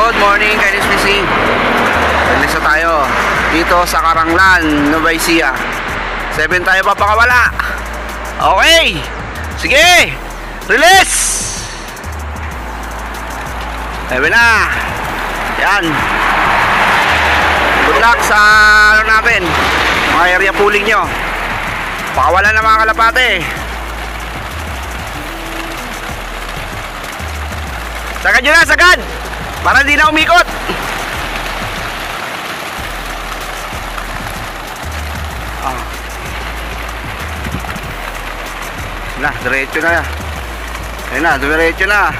Good morning, Kainis PC. Release na tayo dito sa Karanglan, Nueva Ecija. 7 tayo papakawala. Okay, sige, release. 7 na. Yan. Good luck sa ano natin, mga area pooling nyo. Pakawala na mga kalapate. Sagad nyo na, sagad, para hindi na umikot. Na, diretso na. Ayun na, diretso na.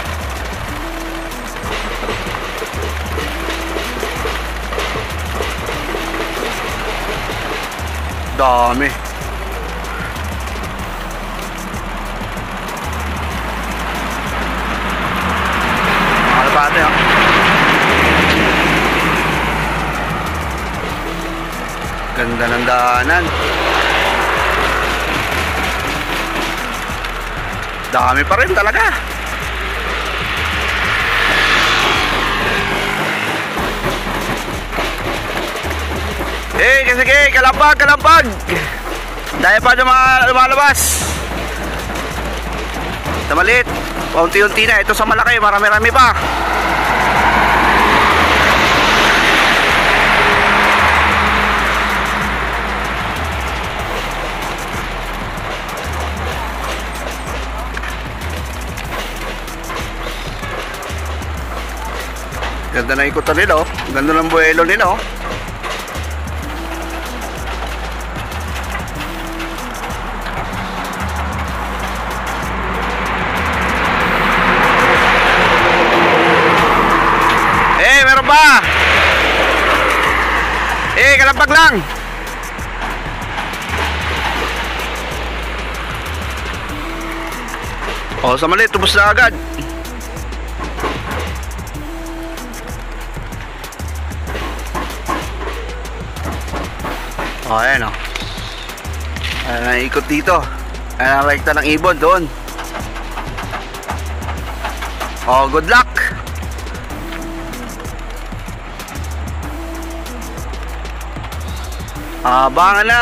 Dami. Malapate, oh. Ganda ng daanan. Dami pa rin talaga. Sige, kalampag, kalampag. Dahil pa lumalabas. Sa maliit, unti-unti na. Ito sa malaki, marami-rami pa. Ganda na ikutan nila, oh. Ganda ng buwelo nila, oh. Meron ba? Kalampag lang. Oh, sa maliit, tubos na agad. Oh, ayan, oh. Ayan, ikot dito. Ayan ang rekta ng ibon doon. Oh, good luck. Abangan na.